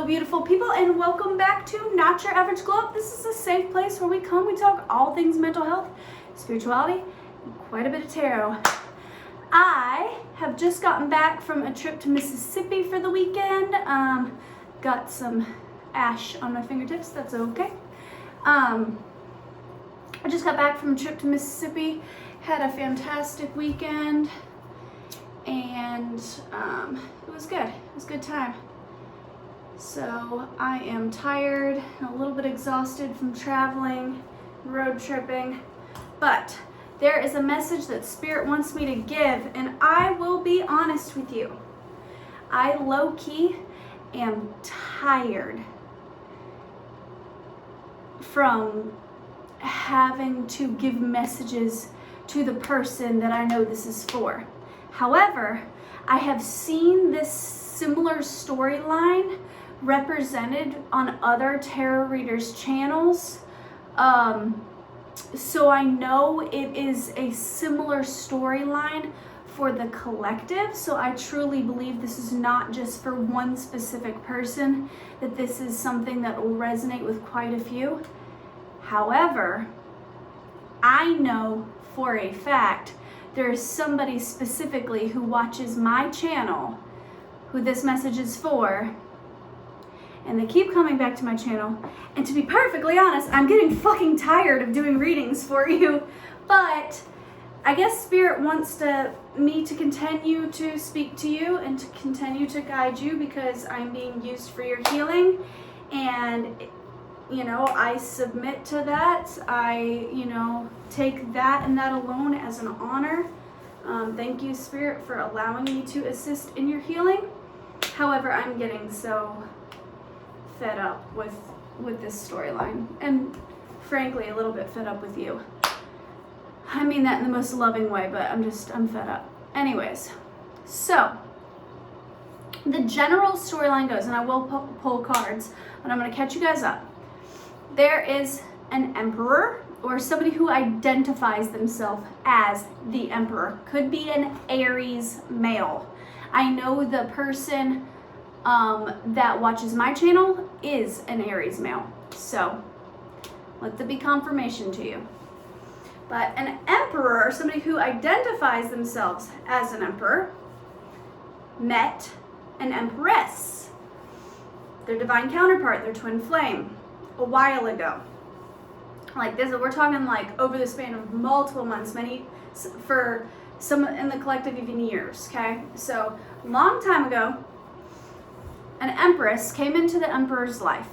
Hello, beautiful people, and welcome back to Not Your Average Glow Up. This is a safe place where we talk all things mental health, spirituality, and quite a bit of tarot. I have just gotten back from a trip to Mississippi for the weekend. Got some ash on my fingertips, that's okay. I just got back from a trip to Mississippi, had a fantastic weekend, and it was good. It was a good time. So I am tired and a little bit exhausted from traveling, road tripping, but there is a message that Spirit wants me to give, and I will be honest with you. I low-key am tired from having to give messages to the person that I know this is for. However, I have seen this similar storyline represented on other tarot readers' channels, so I know it is a similar storyline for the collective. So I truly believe this is not just for one specific person, that this is something that will resonate with quite a few. However, I know for a fact there is somebody specifically who watches my channel who this message is for, and they keep coming back to my channel. And to be perfectly honest, I'm getting fucking tired of doing readings for you, but I guess Spirit wants me to continue to speak to you and to continue to guide you, because I'm being used for your healing, and I submit to that. I take that and that alone as an honor. Thank you, Spirit, for allowing me to assist in your healing. However, I'm getting so fed up with this storyline, and frankly a little bit fed up with you. I mean that in the most loving way, but I'm fed up. Anyways, so the general storyline goes, and I will pull cards, but I'm going to catch you guys up. There is an emperor, or somebody who identifies themselves as the emperor. Could be an Aries male. I know the person that watches my channel is an Aries male, so let that be confirmation to you. But an emperor, or somebody who identifies themselves as an emperor, met an empress, their divine counterpart, their twin flame, a while ago. Like this, we're talking like over the span of multiple months, many, for some in the collective, even years. Okay, so long time ago, an empress came into the emperor's life,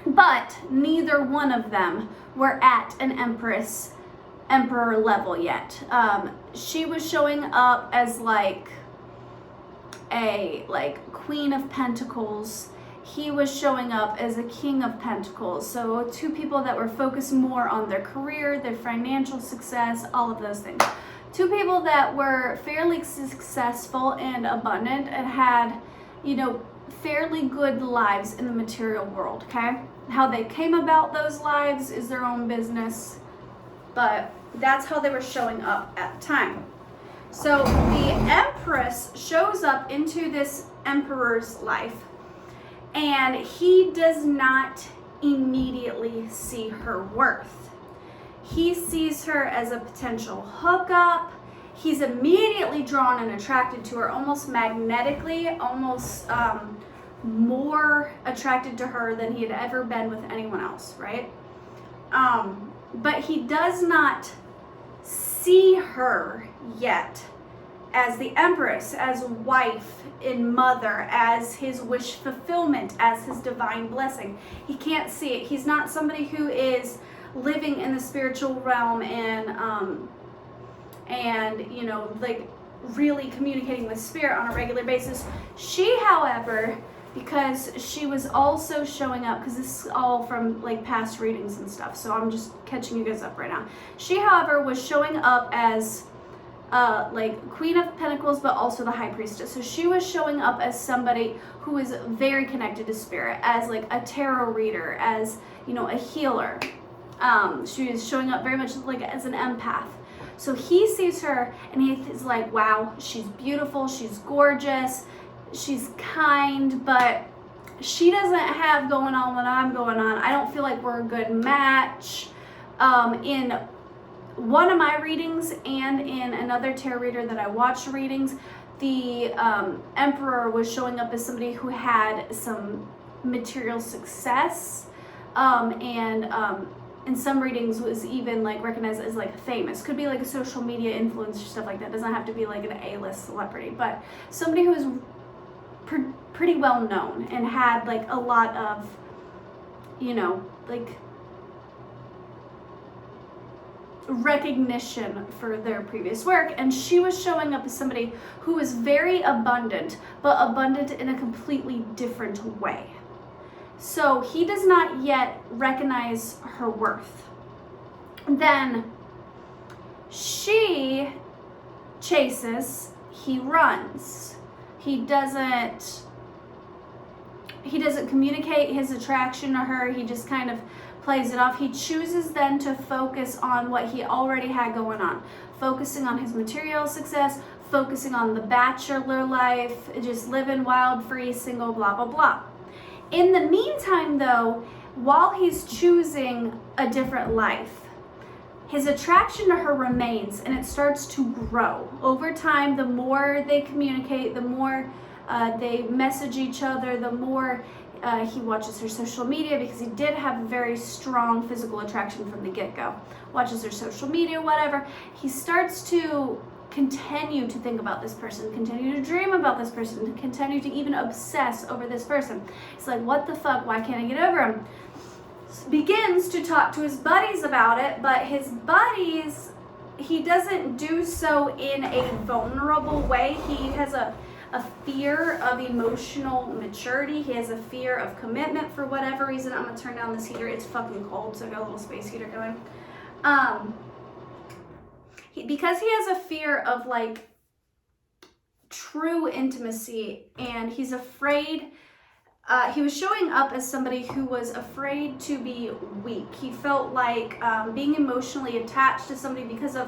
but neither one of them were at an emperor level yet. She was showing up as like a Queen of Pentacles. He was showing up as a King of Pentacles. So two people that were focused more on their career, their financial success, all of those things. Two people that were fairly successful and abundant and had, fairly good lives in the material world, okay? How they came about those lives is their own business, but that's how they were showing up at the time. So the Empress shows up into this emperor's life, and he does not immediately see her worth. He sees her as a potential hookup. He's immediately drawn and attracted to her, almost magnetically, almost more attracted to her than he had ever been with anyone else, right? But he does not see her yet as the Empress, as wife and mother, as his wish fulfillment, as his divine blessing. He can't see it. He's not somebody who is living in the spiritual realm and really communicating with Spirit on a regular basis. She, however, because she was also showing up, because this is all from past readings and stuff, so I'm just catching you guys up right now. She, however, was showing up as Queen of Pentacles, but also the High Priestess. So she was showing up as somebody who is very connected to Spirit, as a tarot reader, as a healer. She was showing up very much as an empath. So he sees her and he's like, wow, she's beautiful, she's gorgeous, she's kind, but she doesn't have going on what I'm going on. I don't feel like we're a good match. In one of my readings and in another tarot reader that I watched readings, the Emperor was showing up as somebody who had some material success, and in some readings was even like recognized as like famous. Could be like a social media influencer, stuff like that. Doesn't have to be like an A-list celebrity, but somebody who was pretty well known and had like a lot of, you know, like recognition for their previous work. And she was showing up as somebody who was very abundant, but abundant in a completely different way. So he does not yet recognize her worth. Then she chases, he runs. He doesn't communicate his attraction to her. He just kind of plays it off. He chooses then to focus on what he already had going on, focusing on his material success, focusing on the bachelor life, just living wild, free, single, blah, blah, blah. In the meantime, though, while he's choosing a different life, his attraction to her remains, and it starts to grow. Over time, the more they communicate, the more they message each other, the more he watches her social media, because he did have a very strong physical attraction from the get-go. Watches her social media, whatever. He starts to continue to think about this person, continue to dream about this person, to continue to even obsess over this person. It's like, what the fuck? Why can't I get over him? Begins to talk to his buddies about it, but his buddies, he doesn't do so in a vulnerable way. He has a fear of emotional maturity. He has a fear of commitment for whatever reason. I'm gonna turn down this heater. It's fucking cold, so I got a little space heater going. Because he has a fear of like true intimacy, and he's afraid. He was showing up as somebody who was afraid to be weak. He felt like being emotionally attached to somebody because of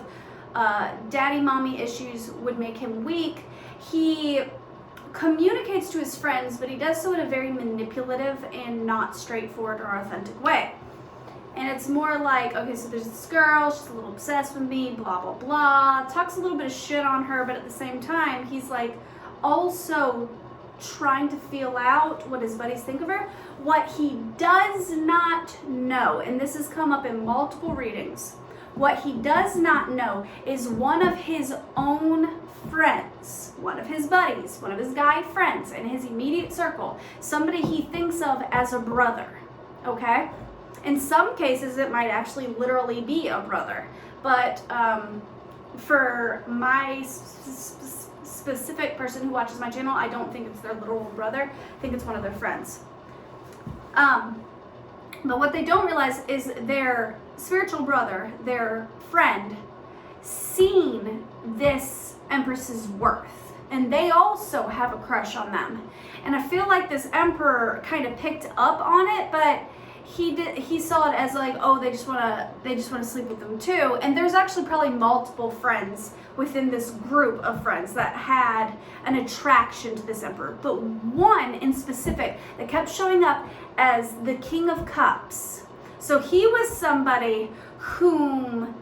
daddy mommy issues would make him weak. He communicates to his friends, but he does so in a very manipulative and not straightforward or authentic way. And it's more like, okay, so there's this girl, she's a little obsessed with me, blah, blah, blah. Talks a little bit of shit on her, but at the same time, he's like also trying to feel out what his buddies think of her. What he does not know, and this has come up in multiple readings, what he does not know is one of his own friends, one of his buddies, one of his guy friends in his immediate circle, somebody he thinks of as a brother, okay? In some cases, it might actually literally be a brother, but for my specific person who watches my channel, I don't think it's their literal brother. I think it's one of their friends. But what they don't realize is their spiritual brother, their friend, seen this Empress's worth, and they also have a crush on them. And I feel like this Emperor kind of picked up on it, but he saw it as like, oh, they just want to sleep with them too. And there's actually probably multiple friends within this group of friends that had an attraction to this Emperor, but one in specific that kept showing up as the King of Cups. So he was somebody whom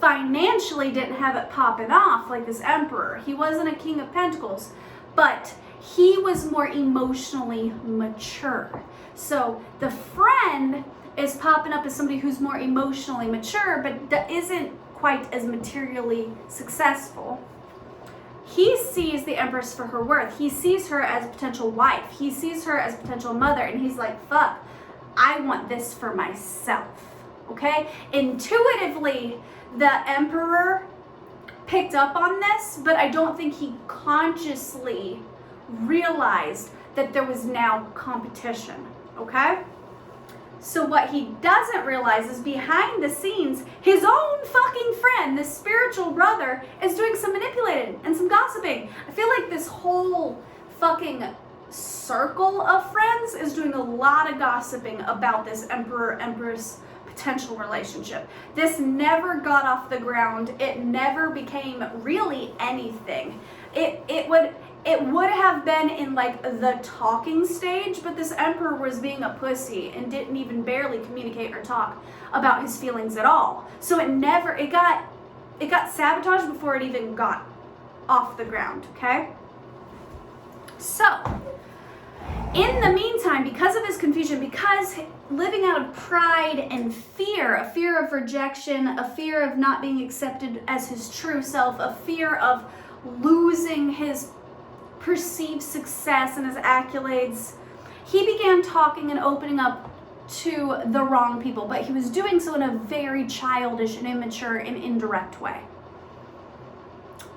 financially didn't have it popping off like this Emperor. He wasn't a King of Pentacles, but he was more emotionally mature. So the friend is popping up as somebody who's more emotionally mature, but that isn't quite as materially successful. He sees the Empress for her worth. He sees her as a potential wife. He sees her as a potential mother, and he's like, fuck, I want this for myself, okay? Intuitively, the Emperor picked up on this, but I don't think he consciously realized that there was now competition, okay? So what he doesn't realize is behind the scenes, his own fucking friend, this spiritual brother, is doing some manipulating and some gossiping. I feel like this whole fucking circle of friends is doing a lot of gossiping about this Emperor-Empress potential relationship. This never got off the ground. It never became really anything. It would, it would have been in like the talking stage, but this emperor was being a pussy and didn't even barely communicate or talk about his feelings at all. So it got sabotaged before it even got off the ground, okay? So, in the meantime, because of his confusion, because living out of pride and fear, a fear of rejection, a fear of not being accepted as his true self, a fear of losing his perceived success and his accolades, he began talking and opening up to the wrong people, but he was doing so in a very childish and immature and indirect way.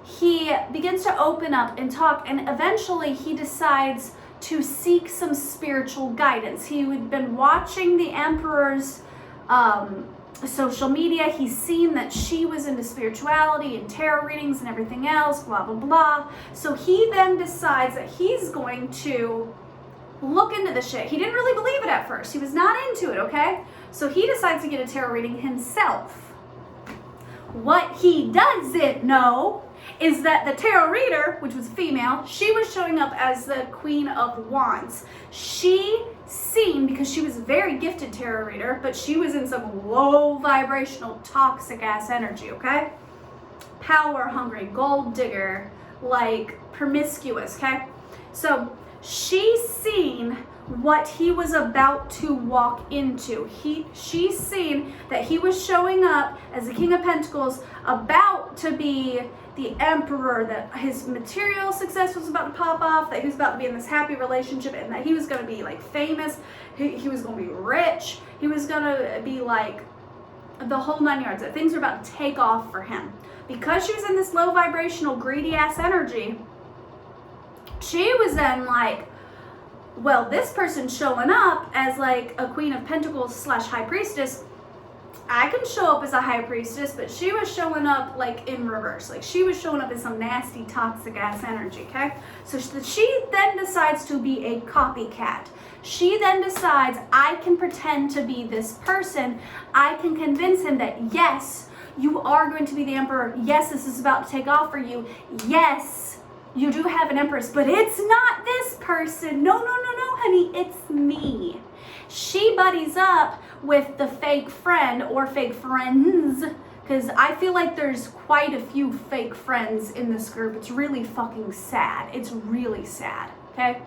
He begins to open up and talk, and eventually he decides to seek some spiritual guidance. He had been watching the emperor's social media. He's seen that she was into spirituality and tarot readings and everything else, blah, blah, blah. So he then decides that he's going to look into the shit. He didn't really believe it at first. He was not into it, okay? So he decides to get a tarot reading himself. What he doesn't know is that the tarot reader, which was a female, she was showing up as the Queen of Wands. She seen, because she was a very gifted tarot reader, but she was in some low vibrational toxic ass energy, okay? Power hungry, gold digger, like promiscuous, okay? So she seen what he was about to walk into. She's seen that he was showing up as the King of Pentacles, about to be the emperor, that his material success was about to pop off, that he was about to be in this happy relationship, and that he was going to be like famous, he was going to be rich, he was going to be like the whole 9 yards, that things were about to take off for him. Because she was in this low vibrational greedy ass energy, she was then like, well, this person showing up as like a Queen of Pentacles / High Priestess, I can show up as a High Priestess, but she was showing up like in reverse. Like she was showing up as some nasty, toxic ass energy, okay? So she then decides to be a copycat. She then decides, I can pretend to be this person. I can convince him that yes, you are going to be the emperor. Yes, this is about to take off for you. Yes, you do have an empress, but it's not this person. No, honey, it's me. She buddies up with the fake friend or fake friends, because I feel like there's quite a few fake friends in this group. It's really fucking sad. It's really sad, okay?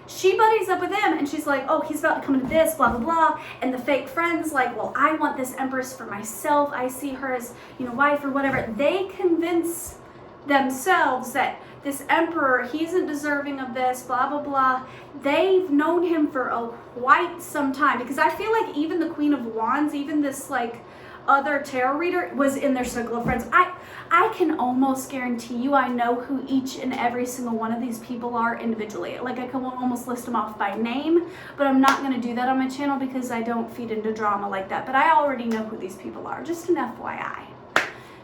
She buddies up with him and she's like, oh, he's about to come into this, blah, blah, blah. And the fake friend's like, well, I want this empress for myself. I see her as, wife or whatever. They convince themselves that this emperor, he isn't deserving of this, blah, blah, blah. They've known him for quite some time, because I feel like even the Queen of Wands, even this like other tarot reader was in their circle of friends. I can almost guarantee you I know who each and every single one of these people are individually. Like I can almost list them off by name, but I'm not going to do that on my channel because I don't feed into drama like that. But I already know who these people are, just an FYI.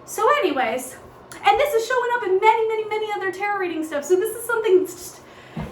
So anyways, and this is showing up in many other tarot reading stuff. So this is something that's just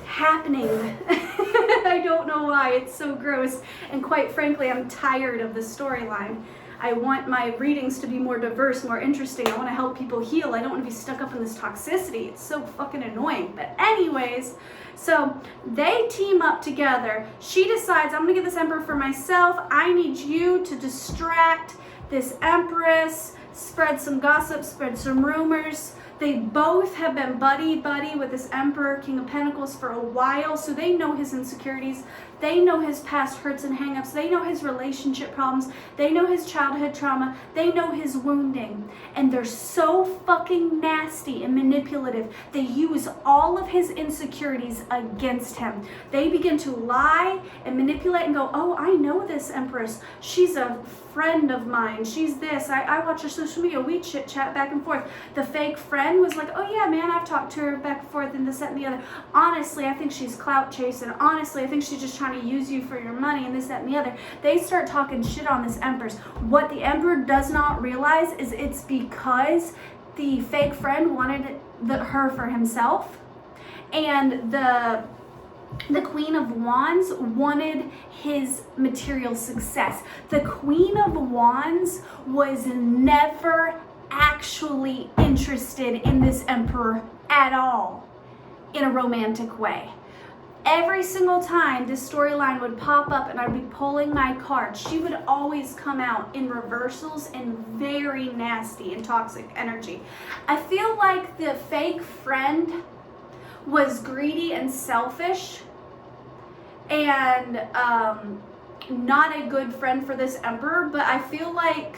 happening. I don't know why. It's so gross. And quite frankly, I'm tired of the storyline. I want my readings to be more diverse, more interesting. I want to help people heal. I don't want to be stuck up in this toxicity. It's so fucking annoying. But anyways, so they team up together. She decides, I'm going to get this emperor for myself. I need you to distract this empress, spread some gossip, spread some rumors. They both have been buddy with this emperor, King of Pentacles, for a while, so they know his insecurities. They know his past hurts and hangups. They know his relationship problems. They know his childhood trauma. They know his wounding. And they're so fucking nasty and manipulative. They use all of his insecurities against him. They begin to lie and manipulate and go, oh, I know this empress. She's a friend of mine. She's this. I watch her social media. We chit chat back and forth. The fake friend was like, oh yeah, man, I've talked to her back and forth and this, that, and the other. Honestly, I think she's clout chasing. Honestly, I think she's just trying to use you for your money and this, that, and the other. They start talking shit on this empress. What the emperor does not realize is it's because the fake friend wanted her for himself, and the Queen of Wands wanted his material success. The Queen of Wands was never actually interested in this emperor at all. in a romantic way. Every single time this storyline would pop up and I'd be pulling my card, she would always come out in reversals and very nasty and toxic energy. I feel like the fake friend was greedy and selfish and not a good friend for this emperor, but I feel like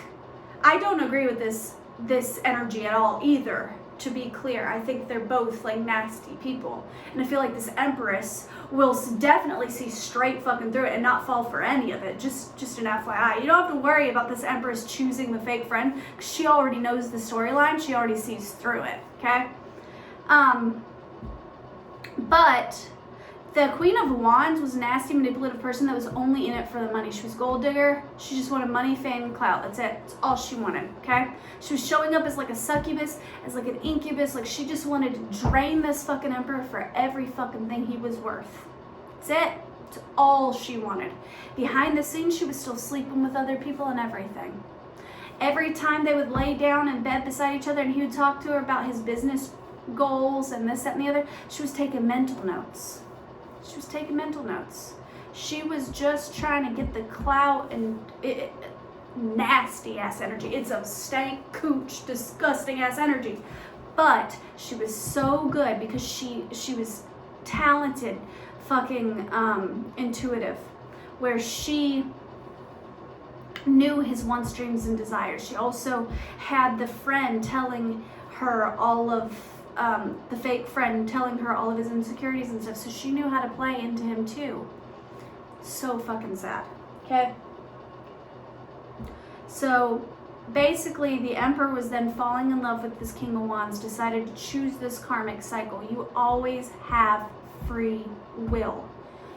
I don't agree with this energy at all either. To be clear, I think they're both like nasty people, and I feel like this empress will definitely see straight fucking through it and not fall for any of it. Just an FYI, you don't have to worry about this empress choosing the fake friend because she already knows the storyline. She already sees through it. Okay, but the Queen of Wands was a nasty, manipulative person that was only in it for the money. She was gold digger. She just wanted money, fame, and clout. That's it. That's all she wanted, okay? She was showing up as like a succubus, as like an incubus. Like she just wanted to drain this fucking emperor for every fucking thing he was worth. That's it. That's all she wanted. Behind the scenes, she was still sleeping with other people and everything. Every time they would lay down in bed beside each other and he would talk to her about his business goals and this, that, and the other, she was taking mental notes. She was taking mental notes. She was just trying to get the clout and nasty ass energy. It's a stank, cooch, disgusting ass energy. But she was so good because she was talented, fucking intuitive, where she knew his wants, dreams, and desires. She also had the friend telling her all of the fake friend telling her all of his insecurities and stuff, so she knew how to play into him too. So fucking sad. Okay, so basically the emperor was then falling in love with this King of Wands, decided to choose this karmic cycle. You always have free will.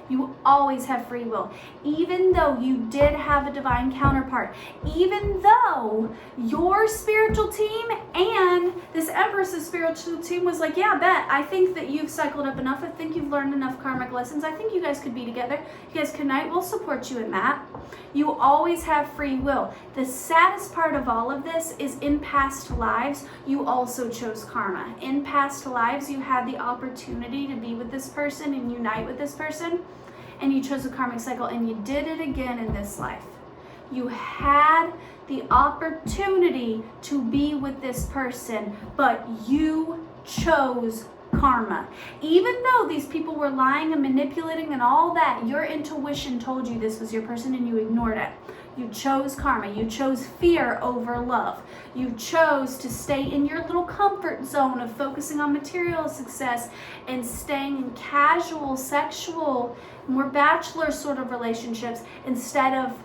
You always have free will. Even though you did have a divine counterpart, even though your spiritual team and this Empress's spiritual team was like, yeah, bet, I think that you've cycled up enough. I think you've learned enough karmic lessons. I think you guys could be together. You guys can unite. We'll support you in that. You always have free will. The saddest part of all of this is in past lives, you also chose karma. In past lives, you had the opportunity to be with this person and unite with this person, and you chose a karmic cycle, and you did it again in this life. You had the opportunity to be with this person, but you chose karma. Even though these people were lying and manipulating and all that, your intuition told you this was your person and you ignored it. You chose karma. You chose fear over love. You chose to stay in your little comfort zone of focusing on material success and staying in casual, sexual, more bachelor sort of relationships instead of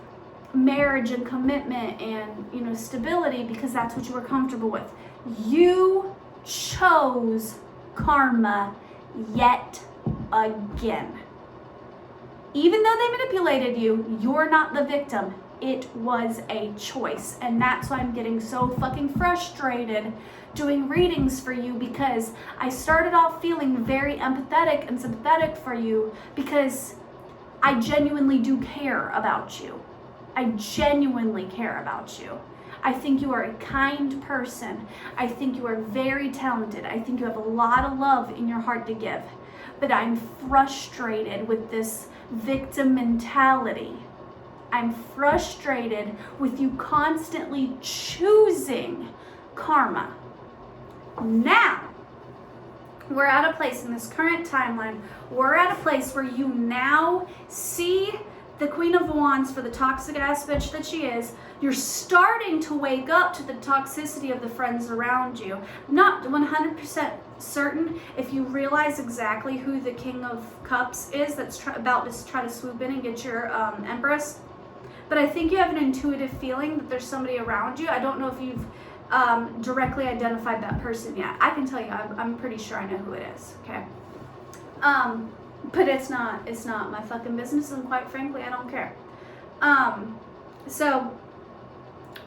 marriage and commitment and, you know, stability, because that's what you were comfortable with. You chose karma yet again. Even though they manipulated you, you're not the victim. It was a choice. And that's why I'm getting so fucking frustrated doing readings for you, because I started off feeling very empathetic and sympathetic for you because I genuinely do care about you. I genuinely care about you. I think you are a kind person. I think you are very talented. I think you have a lot of love in your heart to give. But I'm frustrated with this victim mentality. I'm frustrated with you constantly choosing karma. Now, we're at a place in this current timeline, we're at a place where you now see the Queen of Wands for the toxic ass bitch that she is. You're starting to wake up to the toxicity of the friends around you. Not 100% certain if you realize exactly who the King of Cups is that's about to try to swoop in and get your Empress. But I think you have an intuitive feeling that there's somebody around you. I don't know if you've directly identified that person yet. I can tell you, I'm pretty sure I know who it is, okay? But it's not my fucking business, and quite frankly, I don't care. So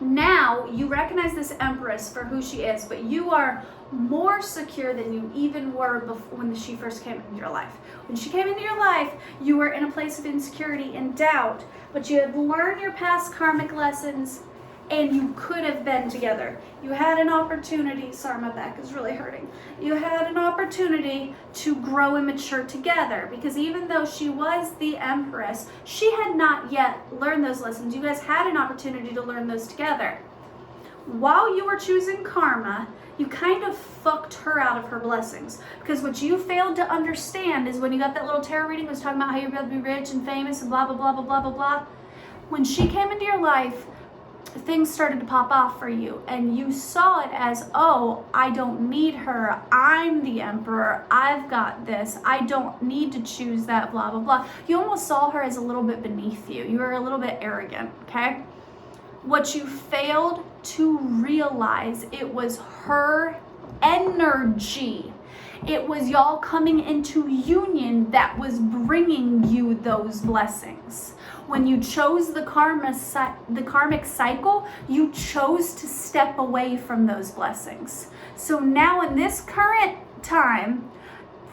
now you recognize this Empress for who she is, but you are more secure than you even were before when she first came into your life. When she came into your life, you were in a place of insecurity and doubt, but you had learned your past karmic lessons and you could have been together. You had an opportunity, sorry, my back is really hurting. You had an opportunity to grow and mature together, because even though she was the Empress, she had not yet learned those lessons. You guys had an opportunity to learn those together. While you were choosing karma, you kind of fucked her out of her blessings. Because what you failed to understand is when you got that little tarot reading, it was talking about how you're about to be rich and famous and blah, blah, blah, blah, blah, blah, blah. When she came into your life, things started to pop off for you, and you saw it as, oh, I don't need her, I'm the emperor, I've got this, I don't need to choose that, blah, blah, blah. You almost saw her as a little bit beneath you. You were a little bit arrogant, okay? What you failed to realize, it was her energy. It was y'all coming into union that was bringing you those blessings. When you chose the karmic cycle, you chose to step away from those blessings. So now in this current time,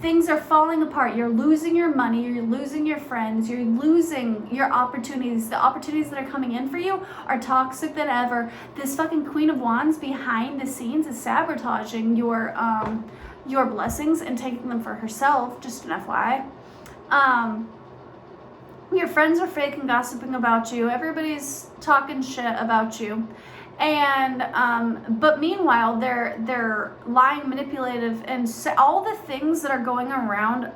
things are falling apart. You're losing your money, you're losing your friends, you're losing your opportunities. The opportunities that are coming in for you are toxic than ever. This fucking Queen of Wands behind the scenes is sabotaging your blessings and taking them for herself, just an FYI. Your friends are fake and gossiping about you. Everybody's talking shit about you. And but meanwhile, they're lying, manipulative, and all the things that are going around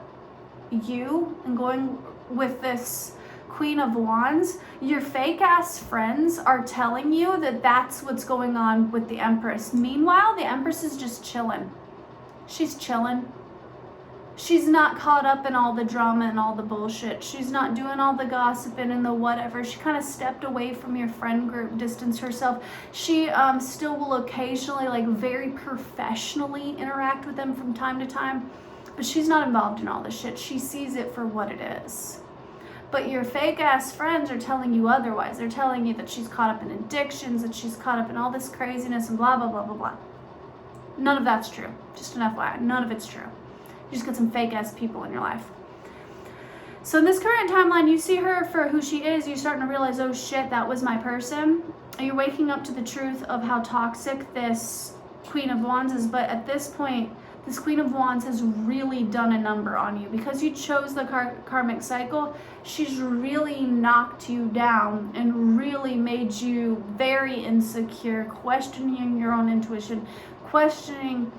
you and going with this Queen of Wands, your fake ass friends are telling you that that's what's going on with the Empress. Meanwhile, the Empress is just chilling. She's chilling. She's not caught up in all the drama and all the bullshit. She's not doing all the gossiping and the whatever. She kind of stepped away from your friend group, distanced herself. She still will occasionally, like, very professionally interact with them from time to time, but she's not involved in all this shit. She sees it for what it is. But your fake ass friends are telling you otherwise. They're telling you that she's caught up in addictions, that she's caught up in all this craziness and blah, blah, blah, blah, blah. None of that's true. Just an FYI. None of it's true. You just got some fake ass people in your life. So in this current timeline, you see her for who she is. You're starting to realize, oh shit, that was my person. And you're waking up to the truth of how toxic this Queen of Wands is. But at this point, this Queen of Wands has really done a number on you. Because you chose the karmic cycle, she's really knocked you down and really made you very insecure, questioning your own intuition, questioning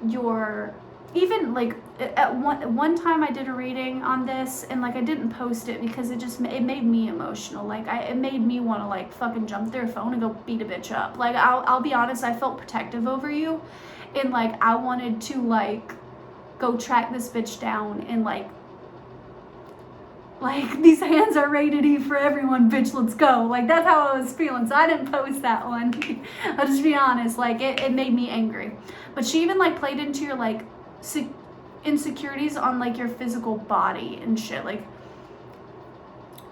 your... Even like at one time I did a reading on this, and like I didn't post it because it made me emotional. Like it made me want to like fucking jump their phone and go beat a bitch up. Like I'll be honest, I felt protective over you, and like I wanted to like go track this bitch down and like these hands are rated E for everyone, bitch, let's go. Like that's how I was feeling. So I didn't post that one. I'll just be honest, like it made me angry. But she even like played into your like insecurities on like your physical body and shit, like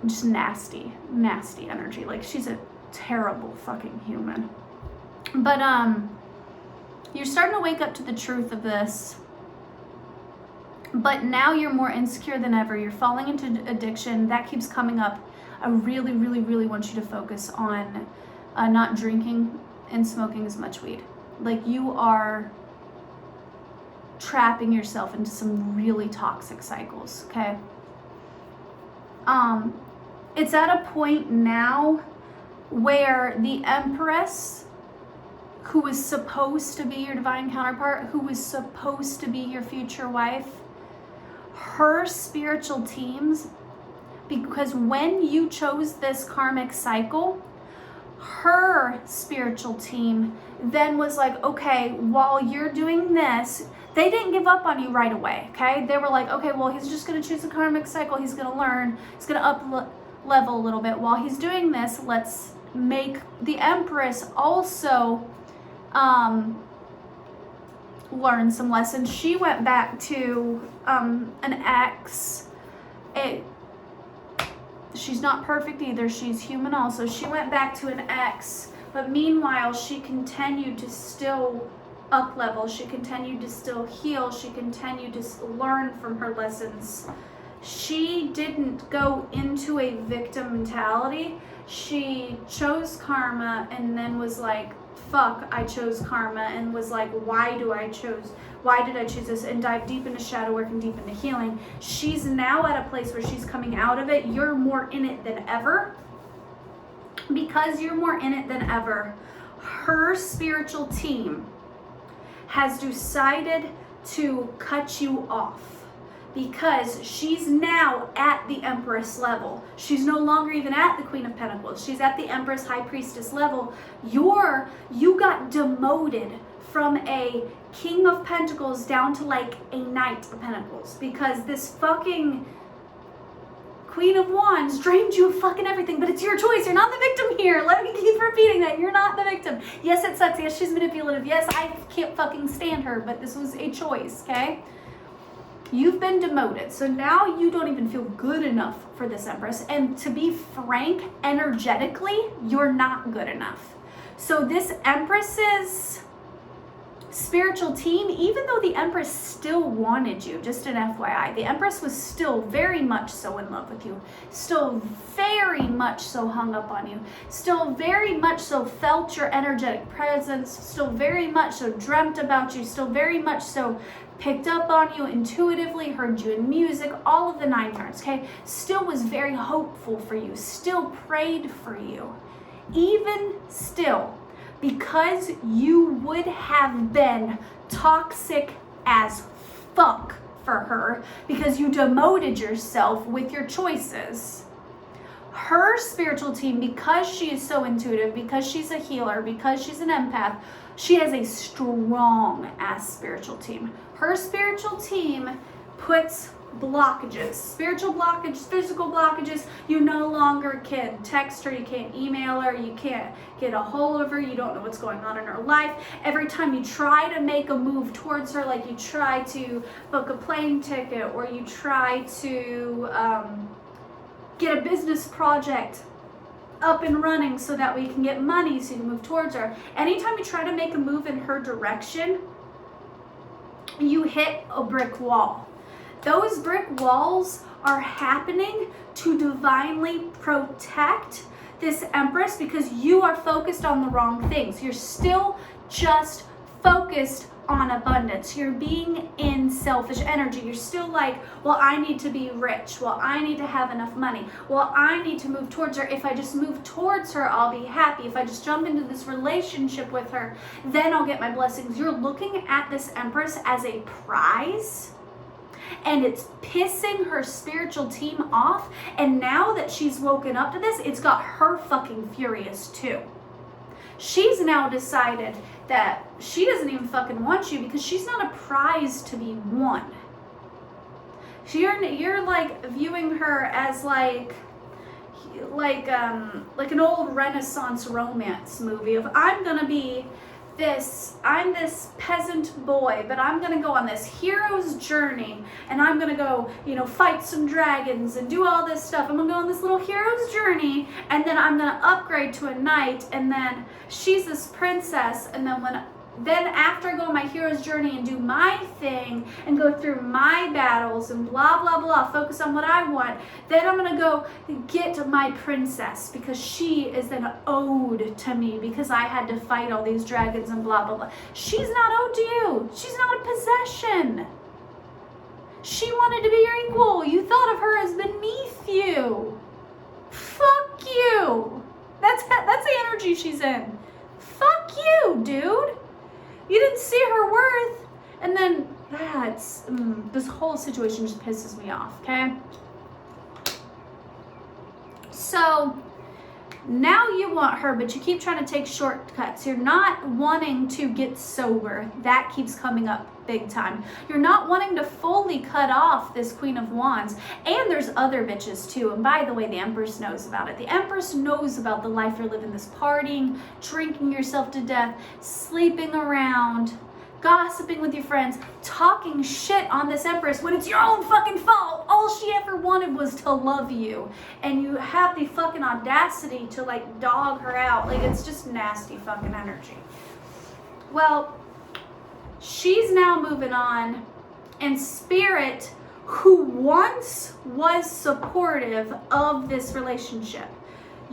just nasty energy. Like she's a terrible fucking human. But you're starting to wake up to the truth of this, but now you're more insecure than ever. You're falling into addiction. That keeps coming up. I really want you to focus on not drinking and smoking as much weed. Like you are trapping yourself into some really toxic cycles, okay? It's at a point now where the Empress, who was supposed to be your divine counterpart, who was supposed to be your future wife, her spiritual teams, because when you chose this karmic cycle, her spiritual team then was like, okay, while you're doing this, they didn't give up on you right away, okay? They were like, okay, well, he's just going to choose a karmic cycle. He's going to learn. He's going to up level a little bit. While he's doing this, let's make the Empress also learn some lessons. She went back to an ex. She's not perfect either. She's human also. She went back to an ex, but meanwhile, she continued to still up level. She continued to still heal. She continued to learn from her lessons she didn't go into a victim mentality. She chose karma and then was like, fuck, I chose karma, and was like, why did I choose this, and dive deep into shadow work and deep into healing. She's now at a place where she's coming out of it. You're more in it than ever. Because you're more in it than ever, her spiritual team has decided to cut you off. Because she's now at the Empress level. She's no longer even at the Queen of Pentacles. She's at the Empress High Priestess level. You got demoted from a King of Pentacles down to like a Knight of Pentacles. Because this fucking Queen of Wands drained you of fucking everything. But it's your choice. You're not the victim here. Let me keep repeating that. You're not the victim. Yes, it sucks. Yes, she's manipulative. Yes, I can't fucking stand her. But this was a choice, okay? You've been demoted, so now you don't even feel good enough for this Empress. And to be frank, energetically, you're not good enough. So this Empress's spiritual team, even though the Empress still wanted you, just an FYI, the Empress was still very much so in love with you, still very much so hung up on you, still very much so felt your energetic presence, still very much so dreamt about you, still very much so picked up on you intuitively, heard you in music, all of the 9 yards, okay? Still was very hopeful for you, still prayed for you. Even still, because you would have been toxic as fuck for her, because you demoted yourself with your choices. Her spiritual team, because she is so intuitive, because she's a healer, because she's an empath, she has a strong ass spiritual team. Her spiritual team puts blockages, spiritual blockages, physical blockages. You no longer can text her, you can't email her, you can't get a hold of her, you don't know what's going on in her life. Every time you try to make a move towards her, like you try to book a plane ticket or you try to get a business project up and running so that we can get money so you can move towards her. Anytime you try to make a move in her direction, you hit a brick wall. Those brick walls are happening to divinely protect this Empress because you are focused on the wrong things. You're still just focused on abundance. You're being in selfish energy. You're still like, well, I need to be rich. Well, I need to have enough money. Well, I need to move towards her. If I just move towards her, I'll be happy. If I just jump into this relationship with her, then I'll get my blessings. You're looking at this Empress as a prize, and it's pissing her spiritual team off. And now that she's woken up to this, it's got her fucking furious too. She's now decided that she doesn't even fucking want you because she's not a prize to be won. You're like viewing her as like an old Renaissance romance movie of I'm this peasant boy, but I'm gonna go on this hero's journey and I'm gonna go, fight some dragons and do all this stuff. I'm gonna go on this little hero's journey and then I'm gonna upgrade to a knight and then she's this princess and then after I go on my hero's journey and do my thing and go through my battles and blah, blah, blah, focus on what I want, then I'm going to go get my princess because she is then owed to me because I had to fight all these dragons and blah, blah, blah. She's not owed to you. She's not a possession. She wanted to be your equal. You thought of her as beneath you. Fuck you. That's the energy she's in. Fuck you, dude. You didn't see her worth. And then, this whole situation just pisses me off, okay? So, now you want her, but you keep trying to take shortcuts. You're not wanting to get sober. That keeps coming up big time. You're not wanting to fully cut off this Queen of Wands. And there's other bitches too. And by the way, the Empress knows about it. The Empress knows about the life you're living, this partying, drinking yourself to death, sleeping around, gossiping with your friends, talking shit on this Empress when it's your own fucking fault. All she ever wanted was to love you. And you have the fucking audacity to like dog her out. Like it's just nasty fucking energy. Well, she's now moving on and Spirit who once was supportive of this relationship.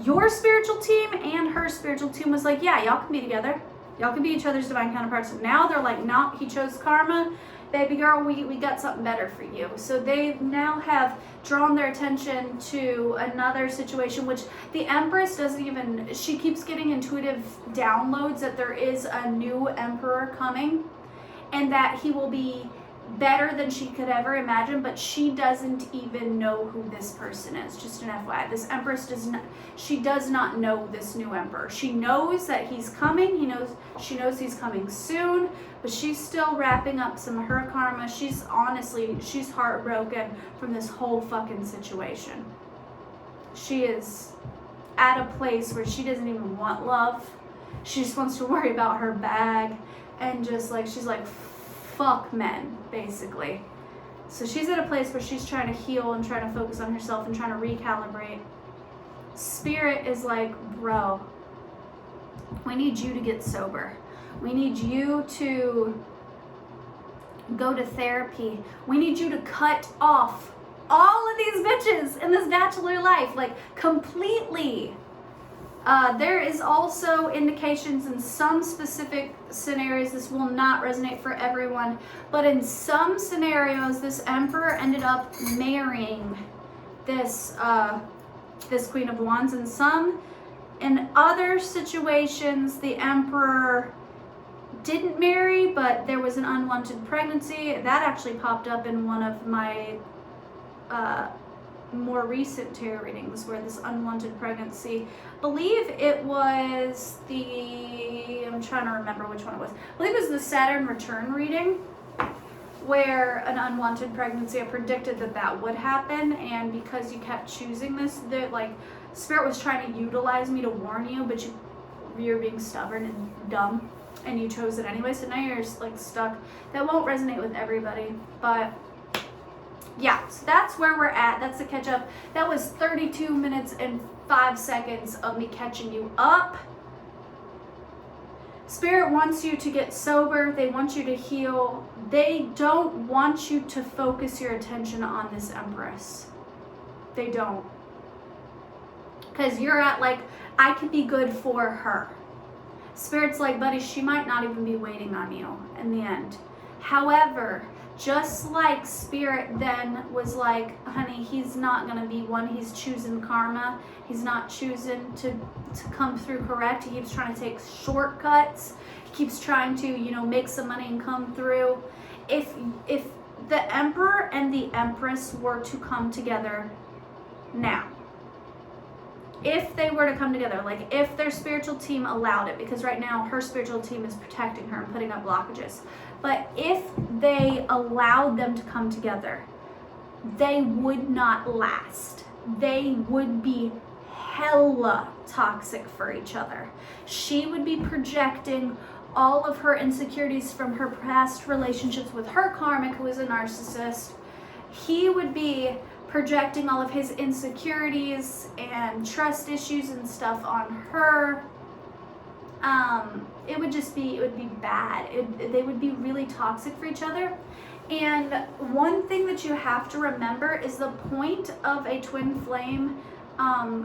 Your spiritual team and her spiritual team was like, yeah, y'all can be together. Y'all can be each other's divine counterparts. Now they're like, no, he chose karma. Baby girl, we got something better for you. So they now have drawn their attention to another situation, which the Empress doesn't even, she keeps getting intuitive downloads that there is a new emperor coming and that he will be better than she could ever imagine, but she doesn't even know who this person is. Just an FYI, this Empress does not know this new emperor. She knows that he's coming. She knows he's coming soon, but she's still wrapping up some of her karma. She's heartbroken from this whole fucking situation. She is at a place where she doesn't even want love. She just wants to worry about her bag and just like, she's like, fuck men, basically. So she's at a place where she's trying to heal and trying to focus on herself and trying to recalibrate. Spirit is like, bro, we need you to get sober. We need you to go to therapy. We need you to cut off all of these bitches in this bachelor life, like completely. There is also indications in some specific scenarios, this will not resonate for everyone, but in some scenarios, this emperor ended up marrying this Queen of Wands. In other situations, the emperor didn't marry, but there was an unwanted pregnancy. That actually popped up in one of my more recent tarot readings, where this unwanted pregnancy, I believe it was I'm trying to remember which one it was. I believe it was the Saturn return reading, where an unwanted pregnancy, I predicted that would happen, and because you kept choosing this, like Spirit was trying to utilize me to warn you, but you're being stubborn and dumb, and you chose it anyway, so now you're like stuck. That won't resonate with everybody, but yeah, so that's where we're at. That's the catch up. That was 32 minutes and 5 seconds of me catching you up. Spirit wants you to get sober. They want you to heal. They don't want you to focus your attention on this Empress. They don't. Because you're at like, I could be good for her. Spirit's like, buddy, she might not even be waiting on you in the end. However, just like Spirit then was like, honey, he's not going to be one. He's choosing karma. He's not choosing to come through correct. He keeps trying to take shortcuts. He keeps trying to, make some money and come through. If the Emperor and the Empress were to come together now, if they were to come together, like if their spiritual team allowed it, because right now her spiritual team is protecting her and putting up blockages. But if they allowed them to come together, they would not last. They would be hella toxic for each other. She would be projecting all of her insecurities from her past relationships with her karmic, who is a narcissist. He would be projecting all of his insecurities and trust issues and stuff on her. It would be bad. They would be really toxic for each other. And one thing that you have to remember is the point of a twin flame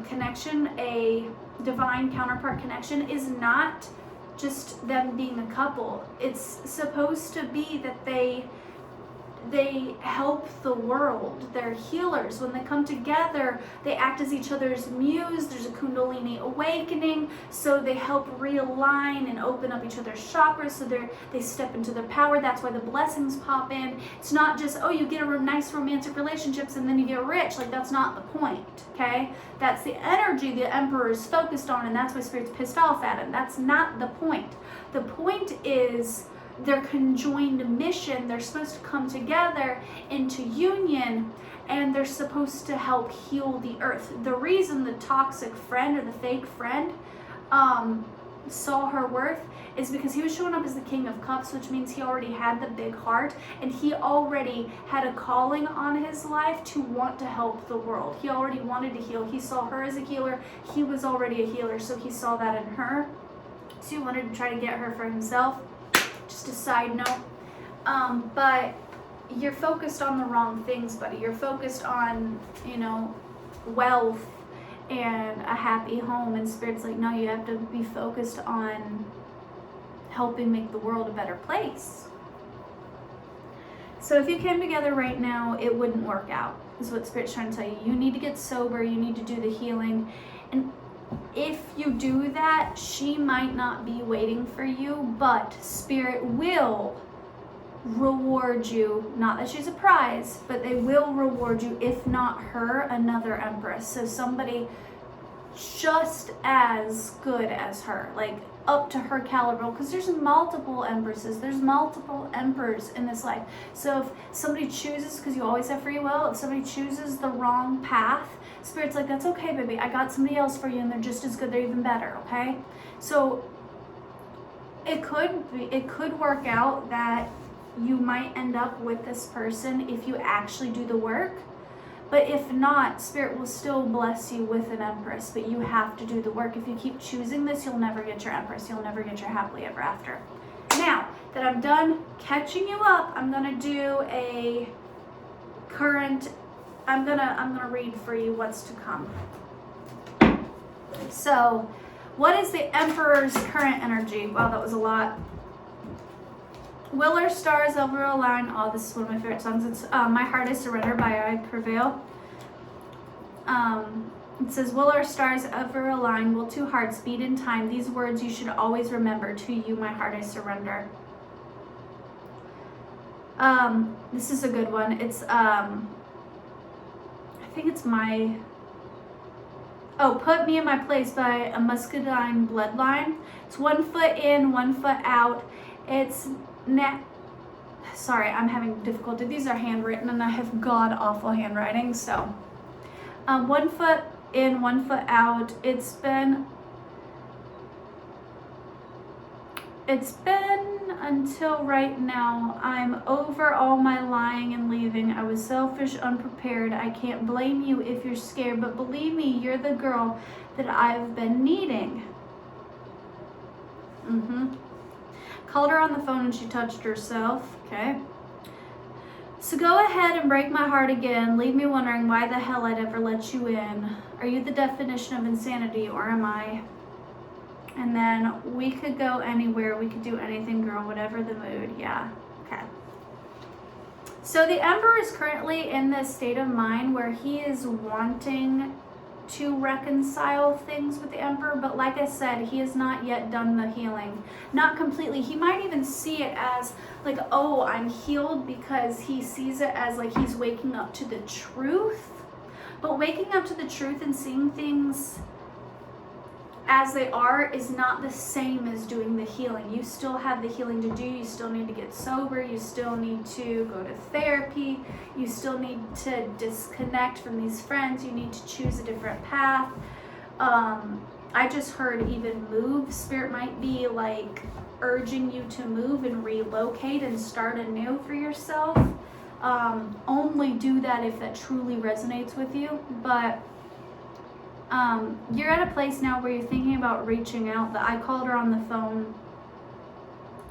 connection, a divine counterpart connection, is not just them being a couple. It's supposed to be that they help the world. They're healers. When they come together, they act as each other's muse. There's a Kundalini awakening, so they help realign and open up each other's chakras, so they step into their power. That's why the blessings pop in. It's not just, oh, you get a nice romantic relationships and then you get rich. Like, that's not the point, okay? That's the energy the Emperor is focused on, and that's why Spirit's pissed off at him. That's not the point. The point is their conjoined mission. They're supposed to come together into union, and they're supposed to help heal the earth. The reason the toxic friend or the fake friend saw her worth is because he was showing up as the King of Cups, which means he already had the big heart, and he already had a calling on his life to want to help the world. He already wanted to heal. He saw her as a healer. He was already a healer, so he saw that in her. So he wanted to try to get her for himself. Just a side note. But you're focused on the wrong things, buddy. You're focused on, you know, wealth and a happy home, and Spirit's like, no, you have to be focused on helping make the world a better place. So if you came together right now, it wouldn't work out, is what Spirit's trying to tell you. You need to get sober, you need to do the healing, and if you do that, she might not be waiting for you, but Spirit will reward you. Not that she's a prize, but they will reward you, if not her, another Empress. So somebody just as good as her, like up to her caliber, because there's multiple Empresses, there's multiple Emperors in this life. So if somebody chooses, because you always have free will, if somebody chooses the wrong path, Spirit's like, that's okay, baby, I got somebody else for you, and they're just as good, they're even better, okay? So it could work out that you might end up with this person if you actually do the work. But if not, Spirit will still bless you with an Empress, but you have to do the work. If you keep choosing this, you'll never get your Empress. You'll never get your happily ever after. Now that I'm done catching you up, I'm gonna do a current, I'm gonna read for you what's to come. So, what is the Emperor's current energy? Wow, that was a lot. Will our stars ever align? Oh, this is one of my favorite songs. It's My Heart I Surrender by I Prevail. It says, will our stars ever align? Will two hearts beat in time? These words you should always remember. To you, my heart I surrender. This is a good one. It's, I think it's Put Me in My Place by a Muscadine Bloodline. It's 1 foot in, 1 foot out. It's sorry, I'm having difficulty. These are handwritten and I have god-awful handwriting, so 1 foot in, 1 foot out. It's been until right now. I'm over all my lying and leaving. I was selfish, unprepared. I can't blame you if you're scared, but believe me, you're the girl that I've been needing. Called her on the phone and she touched herself. Okay. So go ahead and break my heart again. Leave me wondering why the hell I'd ever let you in. Are you the definition of insanity, or am I? And then we could go anywhere. We could do anything, girl, whatever the mood. Yeah. Okay. So the Emperor is currently in this state of mind where he is wanting to reconcile things with the Emperor, but like I said, he has not yet done the healing. Not completely. He might even see it as like, oh, I'm healed, because he sees it as like he's waking up to the truth. But waking up to the truth and seeing things as they are is not the same as doing the healing. You still have the healing to do. You still need to get sober. You still need to go to therapy. You still need to disconnect from these friends. You need to choose a different path. I just heard even move. Spirit might be like urging you to move and relocate and start anew for yourself. Only do that if that truly resonates with you. But you're at a place now where you're thinking about reaching out. That I called her on the phone.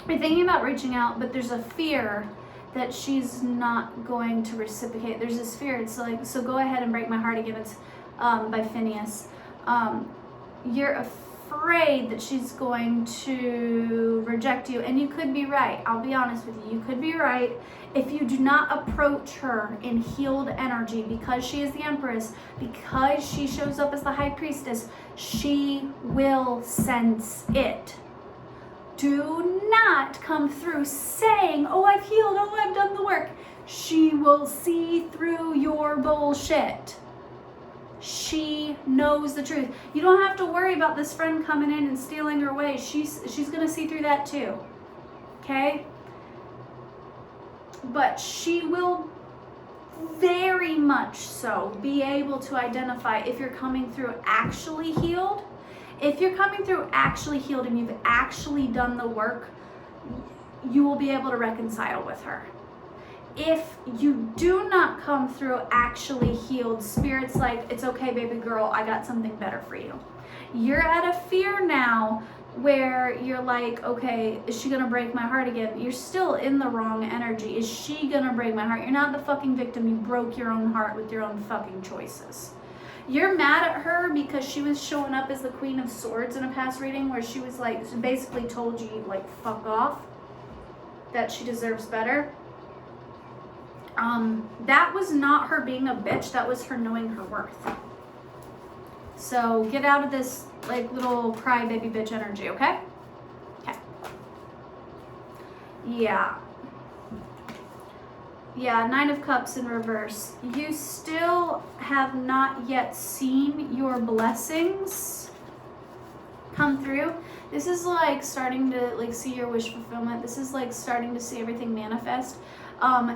You're thinking about reaching out, but there's a fear that she's not going to reciprocate. There's this fear. It's like, so go ahead and break my heart again. It's by Phineas. You're afraid that she's going to reject you, and you could be right. I'll be honest with you. You could be right. If you do not approach her in healed energy, because she is the Empress, because she shows up as the High Priestess, she will sense it. Do not come through saying, oh, I've healed, oh, I've done the work. She will see through your bullshit. She knows the truth. You don't have to worry about this friend coming in and stealing her away. She's going to see through that too. Okay? But she will very much so be able to identify if you're coming through actually healed. If you're coming through actually healed and you've actually done the work, you will be able to reconcile with her. If you do not come through actually healed, Spirit's like, it's okay, baby girl, I got something better for you. You're at a fear now where you're like, okay, is she gonna break my heart again? You're still in the wrong energy. Is she gonna break my heart? You're not the fucking victim. You broke your own heart with your own fucking choices. You're mad at her because she was showing up as the Queen of Swords in a past reading where she was like, she basically told you like, fuck off, that she deserves better. That was not her being a bitch. That was her knowing her worth. So get out of this like little crybaby bitch energy, okay? Okay. Yeah. Yeah, Nine of Cups in reverse. You still have not yet seen your blessings come through. This is like starting to like see your wish fulfillment. This is like starting to see everything manifest.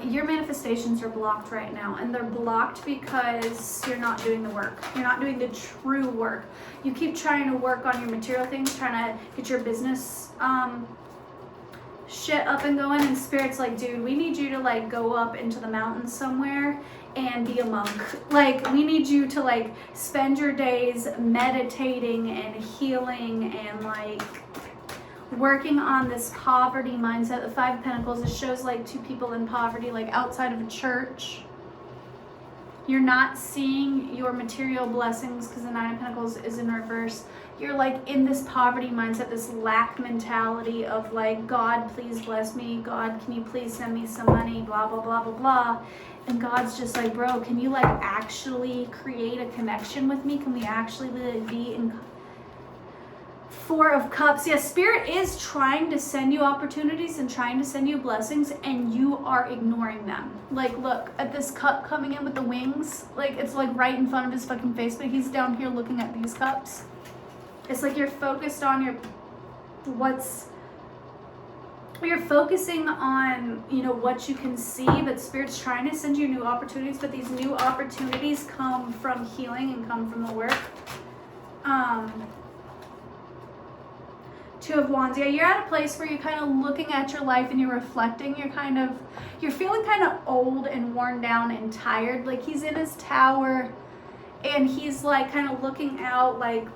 Your manifestations are blocked right now, and they're blocked because you're not doing the work. You're not doing the true work. You keep trying to work on your material things, trying to get your business shit up and going, and Spirit's like, dude, we need you to like go up into the mountains somewhere and be a monk. Like, we need you to like spend your days meditating and healing and like working on this poverty mindset. The Five of Pentacles, it shows like two people in poverty, like outside of a church. You're not seeing your material blessings because the Nine of Pentacles is in reverse. You're like in this poverty mindset, this lack mentality of like, God, please bless me. God, can you please send me some money? Blah, blah, blah, blah, blah. And God's just like, bro, can you like actually create a connection with me? Can we actually be in Four of Cups? Yeah, Spirit is trying to send you opportunities and trying to send you blessings, and you are ignoring them. Like, look at this cup coming in with the wings. Like, it's like right in front of his fucking face, but he's down here looking at these cups. It's like you're focused on you're focusing on, you know, what you can see, but Spirit's trying to send you new opportunities, but these new opportunities come from healing and come from the work. Two of Wands. Yeah, you're at a place where you're kind of looking at your life and you're reflecting. You're feeling kind of old and worn down and tired. Like, he's in his tower and he's like kind of looking out, like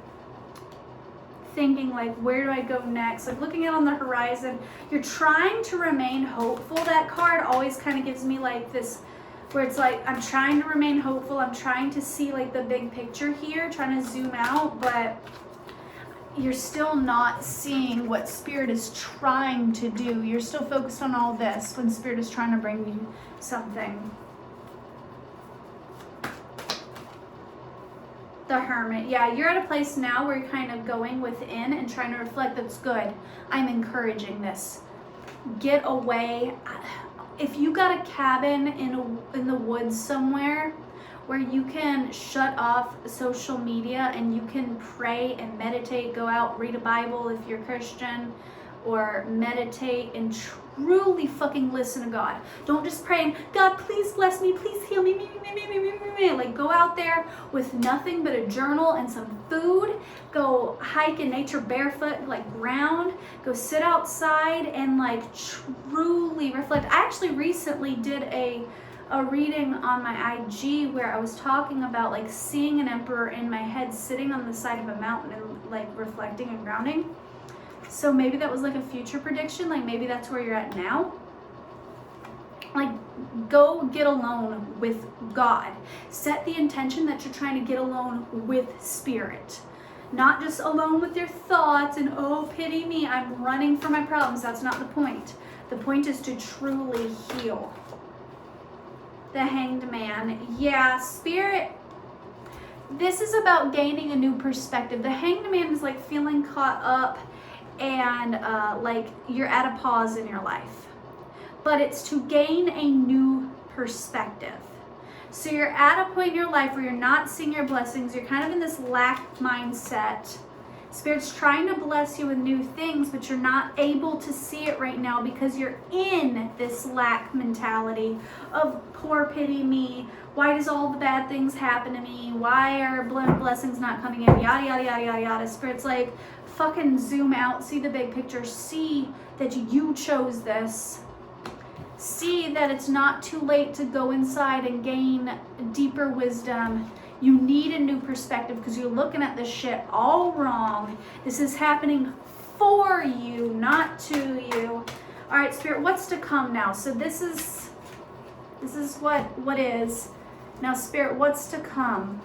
thinking like, where do I go next? Like looking out on the horizon. You're trying to remain hopeful. That card always kind of gives me like this, where it's like, I'm trying to remain hopeful. I'm trying to see like the big picture here, trying to zoom out, but you're still not seeing what Spirit is trying to do. You're still focused on all this when Spirit is trying to bring you something. The Hermit. Yeah, you're at a place now where you're kind of going within and trying to reflect. That's good. I'm encouraging this. Get away. If you got a cabin in the woods somewhere where you can shut off social media and you can pray and meditate, go out, read a Bible if you're Christian, or meditate and truly fucking listen to God. Don't just pray and, God, please bless me, please heal me. Like, go out there with nothing but a journal and some food. Go hike in nature barefoot, like ground. Go sit outside and like truly reflect. I actually recently did a reading on my IG where I was talking about like seeing an emperor in my head sitting on the side of a mountain and like reflecting and grounding. So maybe that was like a future prediction. Like maybe that's where you're at now. Like, go get alone with God. Set the intention that you're trying to get alone with Spirit. Not just alone with your thoughts and, oh, pity me, I'm running from my problems. That's not the point. The point is to truly heal. The Hanged Man. Yeah, Spirit, this is about gaining a new perspective. The Hanged Man is like feeling caught up and like you're at a pause in your life. But it's to gain a new perspective. So you're at a point in your life where you're not seeing your blessings. You're kind of in this lack mindset. Spirit's trying to bless you with new things, but you're not able to see it right now because you're in this lack mentality of poor pity me. Why does all the bad things happen to me? Why are blessings not coming in? Yada, yada, yada, yada, yada. Spirit's like, fucking zoom out. See the big picture. See that you chose this. See that it's not too late to go inside and gain deeper wisdom. You need a new perspective because you're looking at this shit all wrong. This is happening for you, not to you. All right, Spirit, what's to come now? So this is what is. Now, Spirit, what's to come?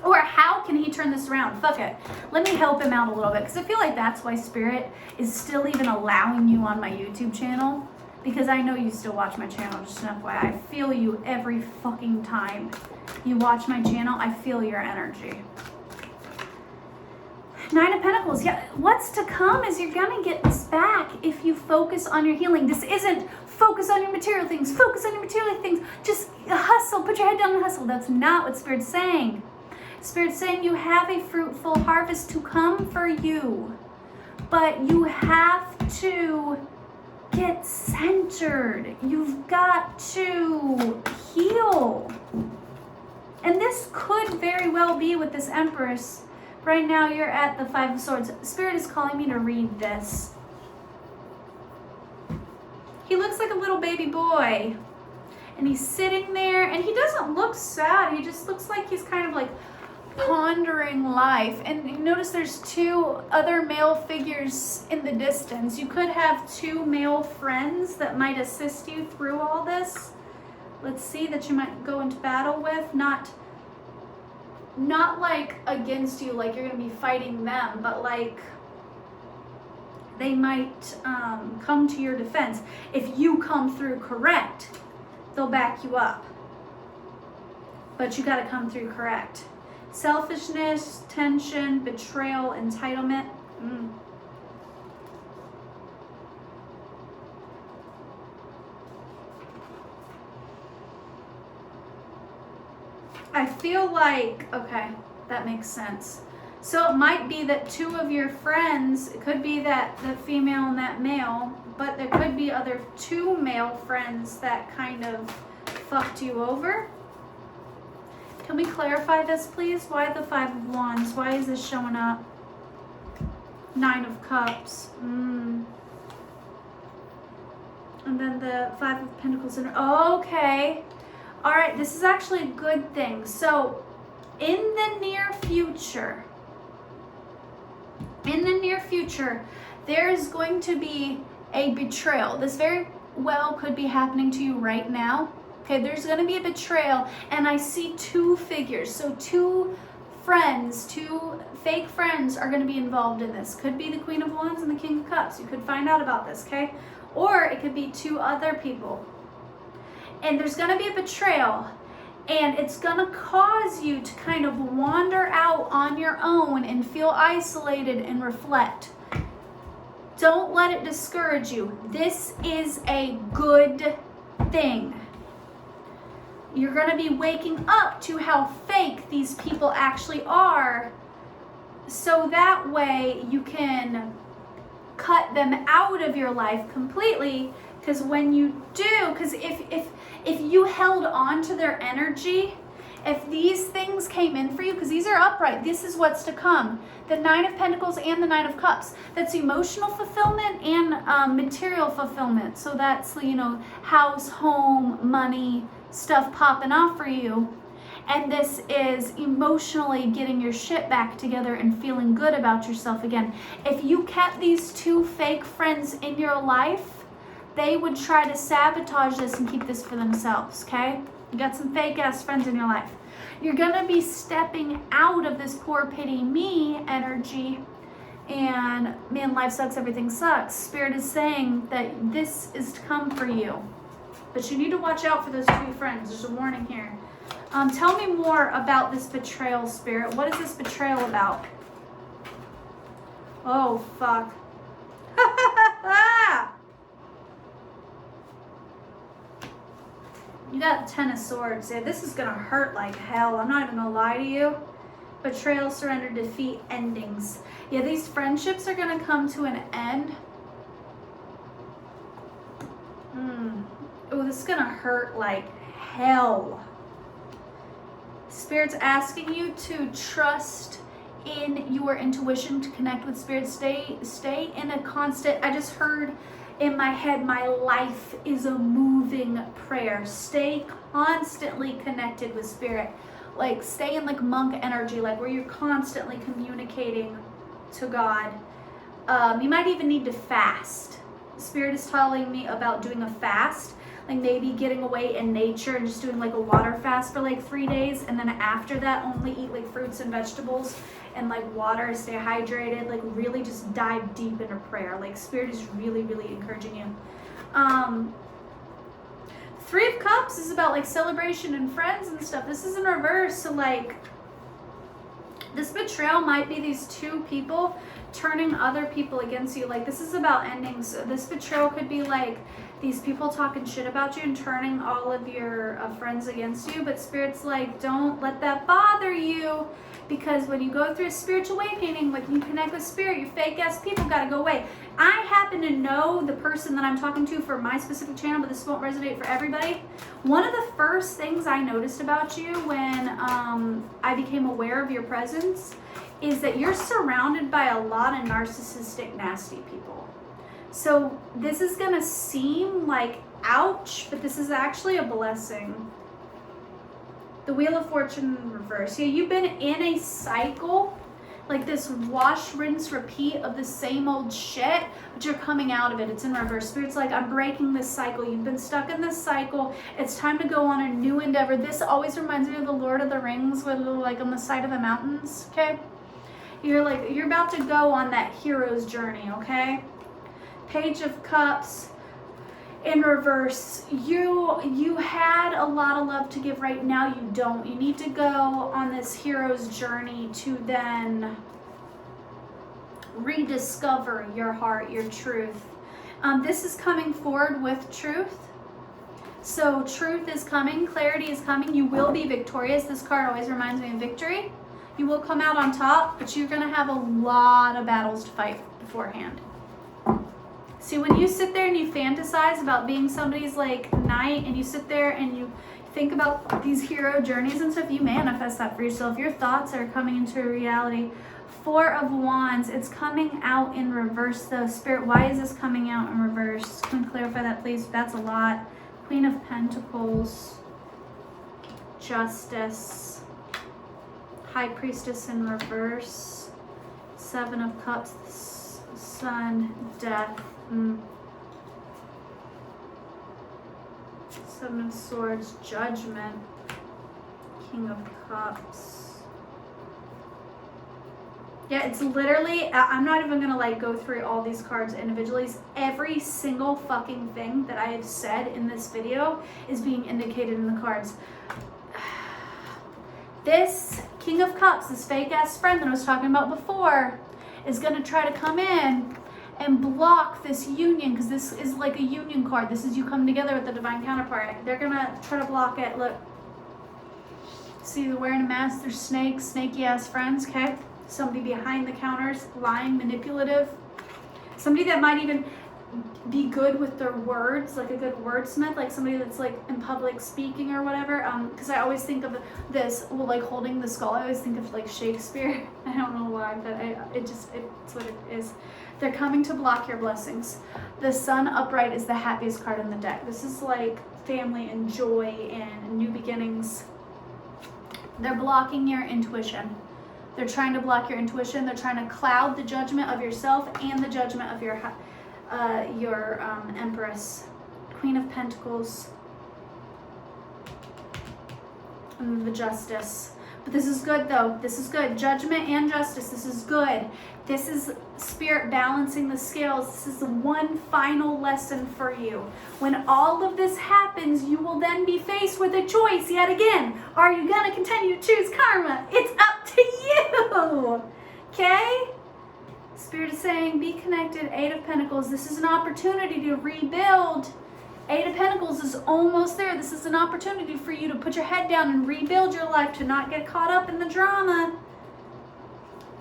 Or how can he turn this around? Fuck it. Let me help him out a little bit, because I feel like that's why Spirit is still even allowing you on my YouTube channel, because I know you still watch my channel, just an FYI. I feel you every fucking time you watch my channel. I feel your energy. Nine of Pentacles. Yeah, what's to come is you're gonna get this back if you focus on your healing. This isn't focus on your material things, focus on your material things, just hustle, put your head down and hustle. That's not what Spirit's saying. Spirit's saying you have a fruitful harvest to come for you, but you have to get centered. You've got to heal. And this could very well be with this Empress. Right now you're at the Five of Swords. Spirit is calling me to read this. He looks like a little baby boy. And he's sitting there, and he doesn't look sad. He just looks like he's kind of like pondering life. And you notice there's two other male figures in the distance. You could have two male friends that might assist you through all this. Let's see, that you might go into battle with. Not like against you, like you're going to be fighting them, but like they might come to your defense. If you come through correct, they'll back you up. But you got to come through correct. Selfishness, tension, betrayal, entitlement. I feel like, okay, that makes sense. So it might be that two of your friends, it could be that the female and that male, but there could be other two male friends that kind of fucked you over. Can we clarify this, please? Why the Five of Wands? Why is this showing up? Nine of Cups. And then the Five of Pentacles. Okay. All right, this is actually a good thing. So in the near future, there is going to be a betrayal. This very well could be happening to you right now. Okay, there's going to be a betrayal, and I see two figures. So two friends, two fake friends are going to be involved in this. Could be the Queen of Wands and the King of Cups. You could find out about this, okay? Or it could be two other people. And there's going to be a betrayal, and it's going to cause you to kind of wander out on your own and feel isolated and reflect. Don't let it discourage you. This is a good thing. You're going to be waking up to how fake these people actually are, so that way you can cut them out of your life completely. Because when you do, because if you held on to their energy, if these things came in for you, because these are upright, this is what's to come. The Nine of Pentacles and the Nine of Cups. That's emotional fulfillment and material fulfillment. So that's, you know, house, home, money, stuff popping off for you. And this is emotionally getting your shit back together and feeling good about yourself again. If you kept these two fake friends in your life, they would try to sabotage this and keep this for themselves, okay? You got some fake ass friends in your life. You're gonna be stepping out of this poor pity me energy and man, life sucks, everything sucks. Spirit is saying that this is to come for you. But you need to watch out for those two friends. There's a warning here. Tell me more about this betrayal, Spirit. What is this betrayal about? Oh, fuck. You got the Ten of Swords. Yeah, this is going to hurt like hell. I'm not even going to lie to you. Betrayal, surrender, defeat, endings. Yeah, these friendships are going to come to an end. Oh, this is going to hurt like hell. Spirit's asking you to trust in your intuition, to connect with Spirit. Stay in a constant, I just heard in my head, my life is a moving prayer. Stay constantly connected with Spirit. Like stay in like monk energy, like where you're constantly communicating to God. You might even need to fast. Spirit is telling me about doing a fast, like maybe getting away in nature and just doing like a water fast for like 3 days, and then after that only eat like fruits and vegetables and like water, stay hydrated, like really just dive deep into prayer. Like Spirit is really, really encouraging you. 3 of Cups is about like celebration and friends and stuff. This is in reverse, so like this betrayal might be these 2 people turning other people against you. Like this is about endings. So this betrayal could be like these people talking shit about you and turning all of your friends against you. But Spirit's like, don't let that bother you, because when you go through a spiritual awakening, when you connect with Spirit, your fake ass people gotta go away. I happen to know the person that I'm talking to for my specific channel, but this won't resonate for everybody. One of the first things I noticed about you when I became aware of your presence is that you're surrounded by a lot of narcissistic, nasty people. So this is gonna seem like ouch, but this is actually a blessing. The Wheel of Fortune in reverse. Yeah, you've been in a cycle, like this wash, rinse, repeat of the same old shit, but you're coming out of it. It's in reverse. Spirit's like, I'm breaking this cycle. You've been stuck in this cycle. It's time to go on a new endeavor. This always reminds me of the Lord of the Rings, with like on the side of the mountains, okay? You're about to go on that hero's journey, okay? Page of Cups in reverse. You had a lot of love to give. Right now you don't. You need to go on this hero's journey to then rediscover your heart, your truth. This is coming forward with truth. So truth is coming, clarity is coming. You will be victorious. This card always reminds me of victory. You will come out on top, but you're going to have a lot of battles to fight beforehand. See, when you sit there and you fantasize about being somebody's like knight, and you sit there and you think about these hero journeys and stuff, you manifest that for yourself. Your thoughts are coming into reality. 4 of Wands, it's coming out in reverse though. Spirit, why is this coming out in reverse? Can you clarify that, please? That's a lot. Queen of Pentacles, Justice, High Priestess in reverse, 7 of Cups, Sun, Death. 7 of Swords, Judgment, King of Cups. Yeah, it's literally, I'm not even gonna like go through all these cards individually. Every single fucking thing that I have said in this video is being indicated in the cards. This King of Cups, this fake ass friend that I was talking about before, is gonna try to come in and block this union, because this is like a union card. This is you come together with the divine counterpart. They're gonna try to block it. Look, see, they're wearing a mask. They're snakes, snaky ass friends, okay? Somebody behind the counters, lying, manipulative. Somebody that might even be good with their words, like a good wordsmith, like somebody that's like in public speaking or whatever. Because I always think of this, well, like holding the skull, I always think of like Shakespeare. I don't know why, but it's what it is. They're coming to block your blessings. The Sun upright is the happiest card in the deck. This is like family and joy and new beginnings. They're blocking your intuition. They're trying to block your intuition. They're trying to cloud the judgment of yourself and the judgment of your Empress. Queen of Pentacles. And the Justice. But this is good though. This is good. Judgment and justice. This is good. This is Spirit balancing the scales. This is the one final lesson for you. When all of this happens, you will then be faced with a choice yet again. Are you going to continue to choose karma? It's up to you. Okay? Spirit is saying, be connected. 8 of Pentacles. This is an opportunity to rebuild. 8 of Pentacles is almost there. This is an opportunity for you to put your head down and rebuild your life, to not get caught up in the drama,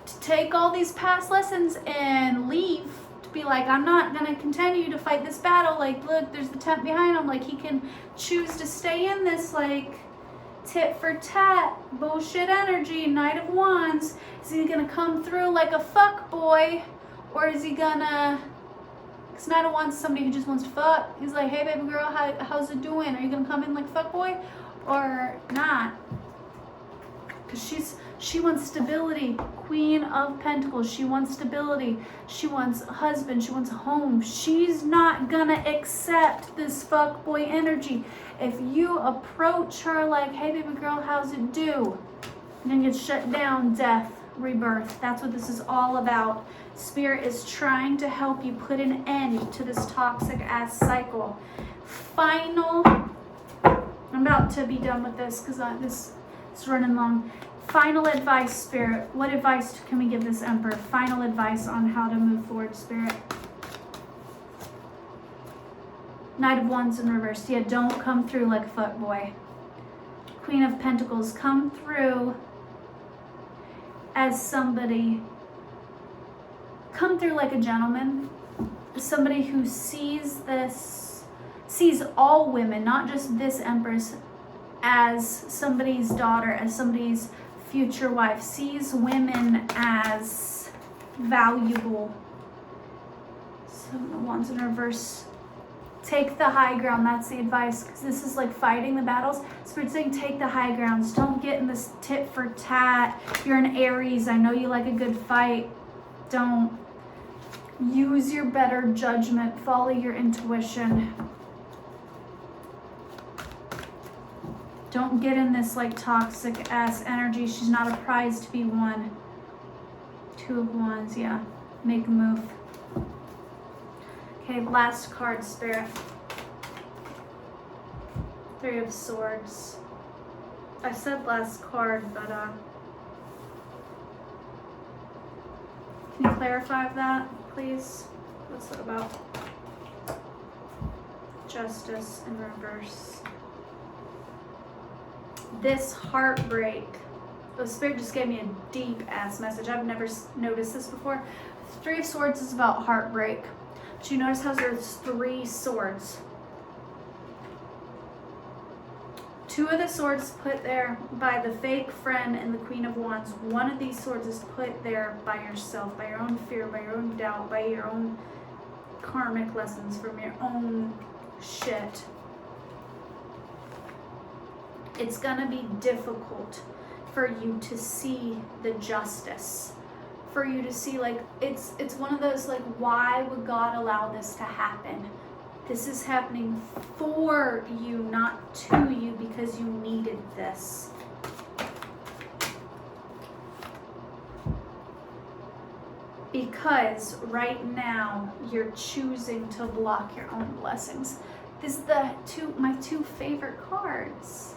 to take all these past lessons and leave, to be like, I'm not going to continue to fight this battle. Like, look, there's the tent behind him. Like, he can choose to stay in this, like, tit for tat, bullshit energy. Knight of Wands. Is he going to come through like a fuck boy? Or is he going to... Because Knight of Wands is somebody who just wants to fuck. He's like, hey, baby girl, how's it doing? Are you going to come in like fuck boy? Or not? Because she wants stability. Queen of Pentacles. She wants stability. She wants a husband. She wants a home. She's not gonna accept this fuckboy energy. If you approach her like, hey baby girl, how's it do? And then get shut down, death, rebirth. That's what this is all about. Spirit is trying to help you put an end to this toxic ass cycle. Final, I'm about to be done with this because this is running long. Final advice, Spirit. What advice can we give this Emperor? Final advice on how to move forward, Spirit. Knight of Wands in reverse. Yeah, don't come through like a fuckboy. Queen of Pentacles, come through as somebody, come through like a gentleman, somebody who sees all women, not just this Empress, as somebody's daughter, as somebody's future wife, sees women as valuable. Seven of Wands in reverse. Take the high ground. That's the advice, because this is like fighting the battles. Spirit's saying take the high grounds. Don't get in this tit for tat. You're an Aries. I know you like a good fight. Don't. Use your better judgment. Follow your intuition. Don't get in this like toxic ass energy. She's not a prize to be won. Two of Wands, yeah. Make a move. Okay, last card, Spirit. Three of Swords. I said last card, but can you clarify that, please? What's that about? Justice in reverse. This heartbreak. The Spirit just gave me a deep ass message. I've never noticed this before. Three of Swords is about heartbreak. Do you notice how there's three swords? Two of the swords put there by the fake friend and the Queen of Wands. One of these swords is put there by yourself, by your own fear, by your own doubt, by your own karmic lessons from your own shit. It's gonna be difficult for you to see the justice. For you to see, like, it's one of those, like, why would God allow this to happen? This is happening for you, not to you, because you needed this. Because right now you're choosing to block your own blessings. This is my two favorite cards.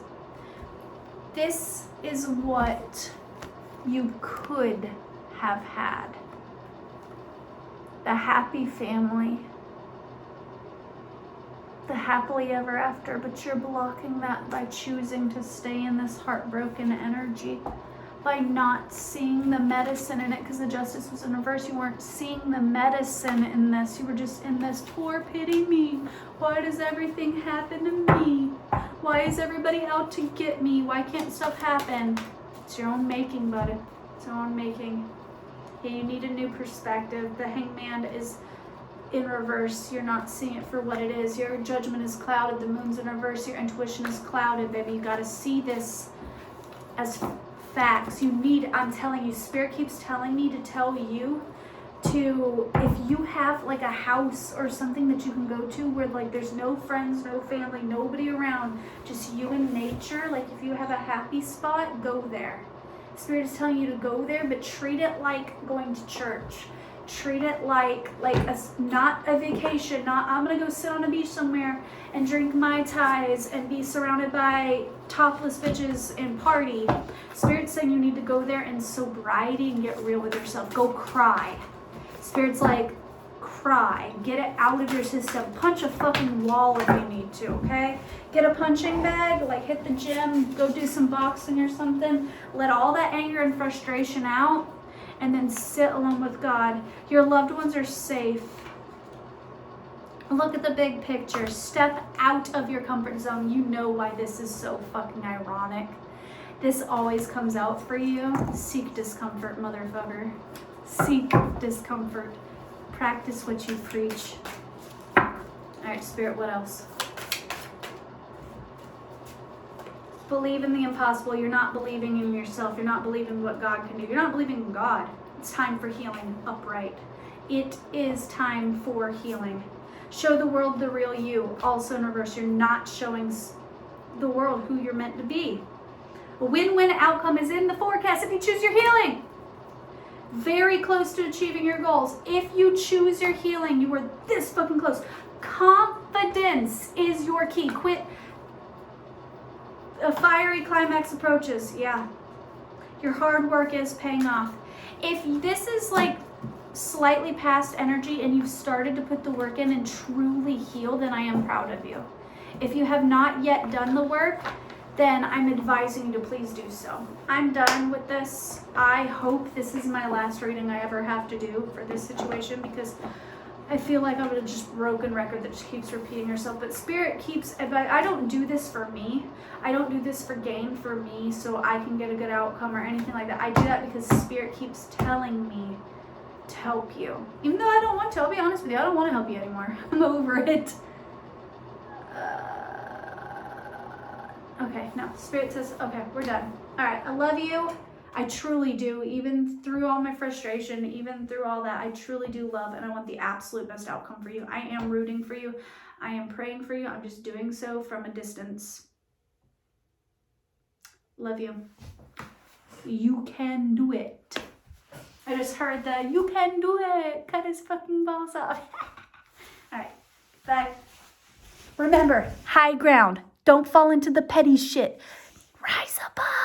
This is what you could have had. The happy family, the happily ever after, but you're blocking that by choosing to stay in this heartbroken energy, by not seeing the medicine in it, because the Justice was in reverse. You weren't seeing the medicine in this. You were just in this, poor pity me. Why does everything happen to me? Why is everybody out to get me? Why can't stuff happen? It's your own making, buddy. It's your own making. You need a new perspective. The Hangman is in reverse. You're not seeing it for what it is. Your judgment is clouded. The Moon's in reverse. Your intuition is clouded, baby. You got to see this as facts. I'm telling you, Spirit keeps telling me to tell you to, if you have like a house or something that you can go to where like there's no friends, no family, nobody around, just you and nature, like if you have a happy spot, go there. Spirit is telling you to go there, but treat it like going to church. Treat it like not a vacation, not I'm gonna go sit on a beach somewhere and drink Mai Tais and be surrounded by topless bitches and party. Spirit's saying you need to go there in sobriety and get real with yourself. Go cry. Spirit's like, cry. Get it out of your system. Punch a fucking wall if you need to, okay? Get a punching bag, like hit the gym, go do some boxing or something. Let all that anger and frustration out, and then sit alone with God. Your loved ones are safe. Look at the big picture. Step out of your comfort zone. You know why this is so fucking ironic. This always comes out for you. Seek discomfort, motherfucker. Seek discomfort. Practice what you preach. All right, Spirit, what else? Believe in the impossible. You're not believing in yourself. You're not believing what God can do. You're not believing in God. It's time for healing upright. It is time for healing. Show the world the real you. Also in reverse, you're not showing the world who you're meant to be. A win-win outcome is in the forecast if you choose your healing. Very close to achieving your goals. If you choose your healing, you are this fucking close. Confidence is your key. Quit. A fiery climax approaches. Yeah. Your hard work is paying off. If this is like slightly past energy and you've started to put the work in and truly heal, then I am proud of you. If you have not yet done the work, then I'm advising you to please do so. I'm done with this. I hope this is my last reading I ever have to do for this situation, because I feel like I'm a just broken record that just keeps repeating herself. But Spirit keeps, I don't do this for me. I don't do this for gain for me so I can get a good outcome or anything like that. I do that because Spirit keeps telling me to help you. Even though I don't want to, I'll be honest with you, I don't want to help you anymore. I'm over it. Okay, no, Spirit says, okay, we're done. All right, I love you. I truly do. Even through all my frustration, even through all that, I truly do love, and I want the absolute best outcome for you. I am rooting for you. I am praying for you. I'm just doing so from a distance. Love you. You can do it. I just heard the, you can do it. Cut his fucking balls off. All right, bye. Remember, high ground. Don't fall into the petty shit. Rise above.